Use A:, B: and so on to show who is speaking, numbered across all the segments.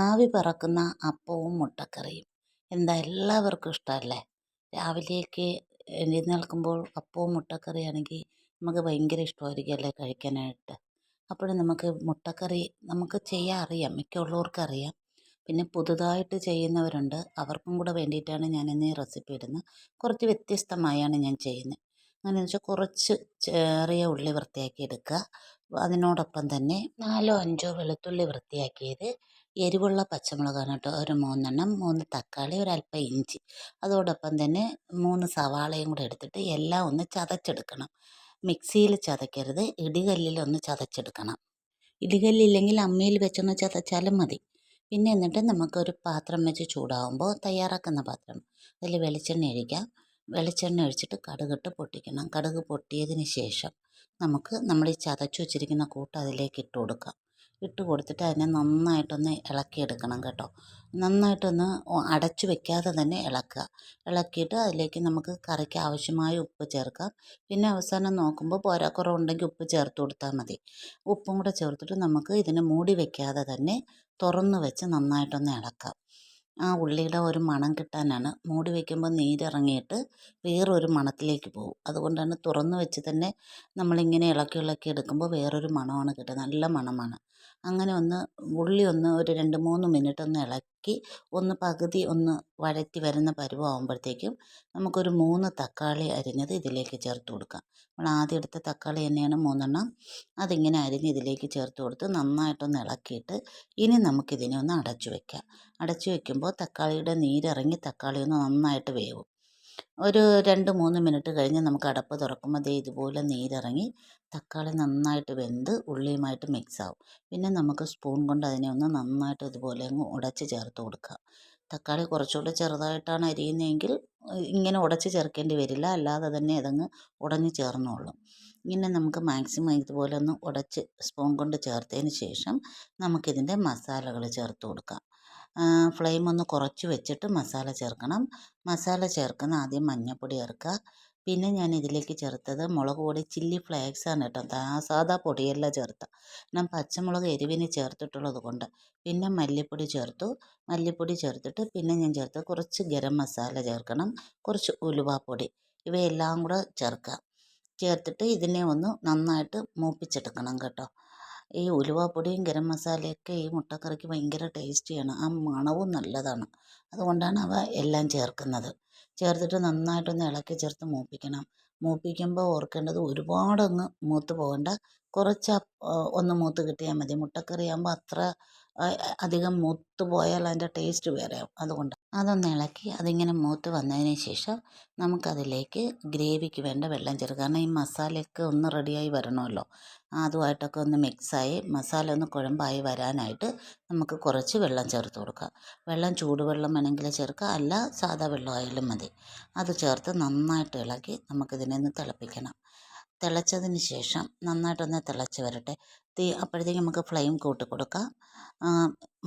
A: ആവി പറക്കുന്ന അപ്പവും മുട്ടക്കറിയും എന്താ എല്ലാവർക്കും ഇഷ്ടമല്ലേ? രാവിലേക്ക് എഴുന്നേൽക്കുമ്പോൾ അപ്പവും മുട്ടക്കറിയാണെങ്കിൽ നമുക്ക് ഭയങ്കര ഇഷ്ടമായിരിക്കും അല്ലേ കഴിക്കാനായിട്ട്. അപ്പോഴും നമുക്ക് മുട്ടക്കറി നമുക്ക് ചെയ്യാൻ അറിയാം, മിക്കുള്ളവർക്കും അറിയാം. പിന്നെ പുതുതായിട്ട് ചെയ്യുന്നവരുണ്ട്, അവർക്കും കൂടെ വേണ്ടിയിട്ടാണ് ഞാൻ ഇന്ന് ഈ റെസിപ്പി ഇടുന്നത്. കുറച്ച് വ്യത്യസ്തമായാണ് ഞാൻ ചെയ്യുന്നത്. അങ്ങനെയെന്ന് വെച്ചാൽ കുറച്ച് ചെറിയ ഉള്ളി വൃത്തിയാക്കി എടുക്കുക. അതിനോടൊപ്പം തന്നെ 4-5 വെളുത്തുള്ളി വൃത്തിയാക്കിയത്, എരിവുള്ള പച്ചമുളകാണ് കേട്ടോ, ഒരു 3 എണ്ണം, 3 തക്കാളി, ഒരല്പം ഇഞ്ചി, അതോടൊപ്പം തന്നെ 3 സവാളയും കൂടെ എടുത്തിട്ട് എല്ലാം ഒന്ന് ചതച്ചെടുക്കണം. മിക്സിയിൽ ചതയ്ക്കരുത്, ഇടികല്ലിലൊന്ന് ചതച്ചെടുക്കണം. ഇടികല്ലില്ലെങ്കിൽ അമ്മിയിൽ വെച്ചൊന്ന് ചതച്ചാലും മതി. പിന്നെ എന്നിട്ട് നമുക്കൊരു പാത്രം വെച്ച് ചൂടാകുമ്പോൾ, തയ്യാറാക്കുന്ന പാത്രം, അതിൽ വെളിച്ചെണ്ണ ഒഴിക്കാം. വെളിച്ചെണ്ണ ഒഴിച്ചിട്ട് കടുകിട്ട് പൊട്ടിക്കണം. കടുക് പൊട്ടിയതിന് ശേഷം നമ്മൾ ഈ ചതച്ച് വെച്ചിരിക്കുന്ന കൂട്ട് അതിലേക്ക് ഇട്ട് കൊടുക്കാം. ഇട്ട് കൊടുത്തിട്ട് അതിനെ നന്നായിട്ടൊന്ന് ഇളക്കിയെടുക്കണം കേട്ടോ. നന്നായിട്ടൊന്ന് അടച്ചു വെക്കാതെ തന്നെ ഇളക്കുക. ഇളക്കിയിട്ട് അതിലേക്ക് നമുക്ക് കറിക്ക് ആവശ്യമായ ഉപ്പ് ചേർക്കാം. പിന്നെ അവസാനം നോക്കുമ്പോൾ പോരാക്കുറവുണ്ടെങ്കിൽ ഉപ്പ് ചേർത്ത് കൊടുത്താൽ മതി. ഉപ്പും കൂടെ ചേർത്തിട്ട് നമുക്ക് ഇതിനെ മൂടി വെക്കാതെ തന്നെ തുറന്ന് വെച്ച് നന്നായിട്ടൊന്ന് ഇളക്കാം. ആ ഉള്ളിയുടെ ഒരു മണം കിട്ടാനാണ്. മൂടി വയ്ക്കുമ്പോൾ നീരിറങ്ങിയിട്ട് വേറൊരു മണത്തിലേക്ക് പോകും. അതുകൊണ്ടാണ് തുറന്ന് വെച്ച് തന്നെ നമ്മളിങ്ങനെ ഇളക്കി ഇളക്കി എടുക്കുമ്പോൾ വേറൊരു മണമാണ് കിട്ടുന്നത്, നല്ല മണമാണ്. അങ്ങനെ ഉള്ളി ഒരു 2-3 മിനിറ്റ് ഒന്ന് ഇളക്കി പകുതി വഴറ്റി വരുന്ന പരുവമാകുമ്പോഴത്തേക്കും നമുക്കൊരു 3 തക്കാളി അരിഞ്ഞത് ഇതിലേക്ക് ചേർത്ത് കൊടുക്കാം. നമ്മൾ ആദ്യം എടുത്ത തക്കാളി തന്നെയാണ് 3 എണ്ണം. അതിങ്ങനെ അരിഞ്ഞ് ഇതിലേക്ക് ചേർത്ത് കൊടുത്ത് നന്നായിട്ടൊന്ന് ഇളക്കിയിട്ട് ഇനി നമുക്കിതിനെ ഒന്ന് അടച്ചു വയ്ക്കാം. അടച്ചു വയ്ക്കുമ്പോൾ തക്കാളിയുടെ നീരിറങ്ങി തക്കാളി ഒന്ന് നന്നായിട്ട് വേവും. ഒരു 2-3 മിനിറ്റ് കഴിഞ്ഞ് നമുക്ക് അടപ്പ് തുറക്കുമ്പോൾ ഇതുപോലെ നീരിറങ്ങി തക്കാളി നന്നായിട്ട് വെന്ത് ഉള്ളിയുമായിട്ട് മിക്സ് ആവും. പിന്നെ നമുക്ക് സ്പൂൺ കൊണ്ട് അതിനെ ഒന്ന് നന്നായിട്ട് ഇതുപോലെ അങ്ങ് ഉടച്ച് ചേർത്ത് കൊടുക്കുക. തക്കാളി കുറച്ചുകൂടെ ചെറുതായിട്ടാണ് അരിയുന്നതെങ്കിൽ ഇങ്ങനെ ഉടച്ച് ചേർക്കേണ്ടി വരില്ല, അല്ലാതെ തന്നെ അതങ്ങ് ഉടഞ്ഞ് ചേർന്നോളും. ഇങ്ങനെ നമുക്ക് മാക്സിമം ഇതുപോലെ ഒന്ന് ഉടച്ച് സ്പൂൺ കൊണ്ട് ചേർത്തതിന് ശേഷം നമുക്കിതിൻ്റെ മസാലകൾ ചേർത്ത് കൊടുക്കാം. ഫ്ലെയിം ഒന്ന് കുറച്ച് വെച്ചിട്ട് മസാല ചേർക്കണം. മസാല ചേർക്കുന്ന ആദ്യം മഞ്ഞൾപ്പൊടി ചേർക്കുക. പിന്നെ ഞാൻ ഇതിലേക്ക് ചേർത്തത് മുളക് പൊടി, ചില്ലി ഫ്ലേക്സ് ആണ് കേട്ടോ, സാദാ പൊടിയല്ല ചേർത്ത. ഞാൻ പച്ചമുളക് എരിവിന് ചേർത്തിട്ടുള്ളത് കൊണ്ട്. പിന്നെ മല്ലിപ്പൊടി ചേർത്തു. മല്ലിപ്പൊടി ചേർത്തിട്ട് പിന്നെ ഞാൻ ചേർത്തത് കുറച്ച് ഗരം മസാല ചേർക്കണം, കുറച്ച് ഉലുവാപ്പൊടി, ഇവയെല്ലാം കൂടെ ചേർക്കുക. ചേർത്തിട്ട് ഇതിനെ ഒന്ന് നന്നായിട്ട് മൂപ്പിച്ചെടുക്കണം കേട്ടോ. ഈ ഉലുവാപ്പൊടിയും ഗരം മസാലയൊക്കെ ഈ മുട്ടക്കറിക്ക് ഭയങ്കര ടേസ്റ്റിയാണ്, ആ മണവും നല്ലതാണ്. അതുകൊണ്ടാണ് അവ എല്ലാം ചേർക്കുന്നത്. ചേർത്തിട്ട് നന്നായിട്ടൊന്ന് ഇളക്കി ചേർത്ത് മൂപ്പിക്കണം. മൂപ്പിക്കുമ്പോൾ ഓർക്കേണ്ടത് ഒരുപാടങ്ങ് മൂത്ത് പോകണ്ട, കുറച്ച് ഒന്ന് മൂത്ത് കിട്ടിയാൽ മതി. മുട്ടക്കറി ആകുമ്പോൾ അത്ര അധികം മൂത്ത് പോയാൽ അതിൻ്റെ ടേസ്റ്റ് വേറെയാവും. അതുകൊണ്ട് അതൊന്ന് ഇളക്കി അതിങ്ങനെ മൂത്ത് വന്നതിന് ശേഷം നമുക്കതിലേക്ക് ഗ്രേവിക്ക് വേണ്ട വെള്ളം ചേർക്കുക. കാരണം ഈ മസാലയൊക്കെ ഒന്ന് റെഡിയായി വരണമല്ലോ, അതുമായിട്ടൊക്കെ ഒന്ന് മിക്സായി മസാല ഒന്ന് കുഴമ്പായി വരാനായിട്ട് നമുക്ക് കുറച്ച് വെള്ളം ചേർത്ത് കൊടുക്കുക. വെള്ളം ചൂടുവെള്ളം വേണമെങ്കിൽ ചേർക്കുക, അല്ല സാദാ വെള്ളമായാലും മതി. അത് ചേർത്ത് നന്നായിട്ട് ഇളക്കി നമുക്കിതിനെ ഒന്ന് തിളപ്പിക്കണം. തിളച്ചതിന് ശേഷം നന്നായിട്ടൊന്ന് തിളച്ച് വരട്ടെ. അപ്പോഴത്തേക്കും നമുക്ക് ഫ്ലെയിം കൂട്ടി കൊടുക്കാം.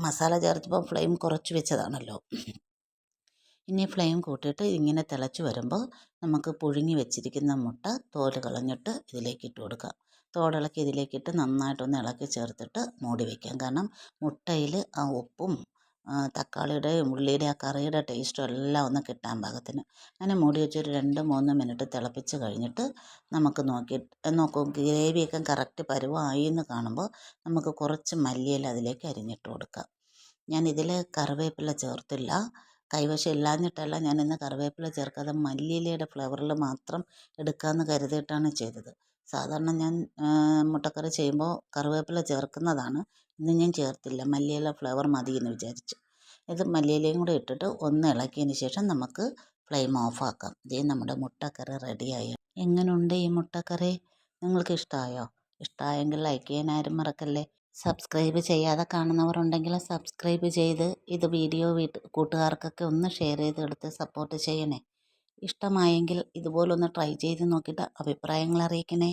A: മസാല ചേർത്തപ്പോൾ ഫ്ലെയിം കുറച്ച് വെച്ചതാണല്ലോ. ഇനി ഫ്ലെയിം കൂട്ടിയിട്ട് ഇങ്ങനെ തിളച്ച് വരുമ്പോൾ നമുക്ക് പുഴുങ്ങി വെച്ചിരിക്കുന്ന മുട്ട തോല് കളഞ്ഞിട്ട് ഇതിലേക്ക് ഇട്ട് കൊടുക്കാം. തോടിളക്കി ഇതിലേക്കിട്ട് നന്നായിട്ടൊന്ന് ഇളക്കി ചേർത്തിട്ട് മൂടി വയ്ക്കാം. കാരണം മുട്ടയിൽ ആ ഉപ്പും തക്കാളിയുടെയും ഉള്ളിയുടെ ആ കറിയുടെ ടേസ്റ്റും എല്ലാം ഒന്ന് കിട്ടാൻ പാകത്തിന്. അങ്ങനെ മൂടി വെച്ചൊരു 2-3 മിനിറ്റ് തിളപ്പിച്ച് കഴിഞ്ഞിട്ട് നമുക്ക് നോക്കൂ, ഗ്രേവിയൊക്കെ കറക്റ്റ് പരുവമായി എന്ന് കാണുമ്പോൾ നമുക്ക് കുറച്ച് മല്ലിയില അതിലേക്ക് അരിഞ്ഞിട്ട് കൊടുക്കാം. ഞാൻ ഇതിൽ കറിവേപ്പില ചേർത്തില്ല, കൈവശം ഇല്ലാഞ്ഞിട്ടല്ല ഞാൻ ഇന്ന് കറിവേപ്പില ചേർക്കാതെ മല്ലിയിലയുടെ ഫ്ലേവറിൽ മാത്രം എടുക്കാമെന്ന് കരുതിയിട്ടാണ് ചെയ്തത്. സാധാരണ ഞാൻ മുട്ടക്കറി ചെയ്യുമ്പോൾ കറിവേപ്പില ചേർക്കുന്നതാണ്. ഇന്ന് ഞാൻ ചേർത്തില്ല, മല്ലിയില ഫ്ലേവർ മതി എന്ന് വിചാരിച്ചു. ഇത് മല്ലിയിലയും കൂടെ ഇട്ടിട്ട് ഒന്ന് ഇളക്കിയതിന് ശേഷം നമുക്ക് ഫ്ലെയിം ഓഫാക്കാം. നമ്മുടെ മുട്ടക്കറി റെഡിയായി. എങ്ങനെയുണ്ട് ഈ മുട്ടക്കറി? നിങ്ങൾക്ക് ഇഷ്ടമായോ? ഇഷ്ടമായെങ്കിൽ ലൈക്ക് ചെയ്യാൻ ആരും മറക്കല്ലേ. സബ്സ്ക്രൈബ് ചെയ്യാതെ കാണുന്നവരുണ്ടെങ്കിൽ സബ്സ്ക്രൈബ് ചെയ്ത് ഇത് കൂട്ടുകാർക്കൊക്കെ ഒന്ന് ഷെയർ ചെയ്തെടുത്ത് സപ്പോർട്ട് ചെയ്യണേ. ഇഷ്ടമായെങ്കിൽ ഇതുപോലൊന്ന് ട്രൈ ചെയ്ത് നോക്കിയിട്ട് അഭിപ്രായങ്ങൾ അറിയിക്കണേ.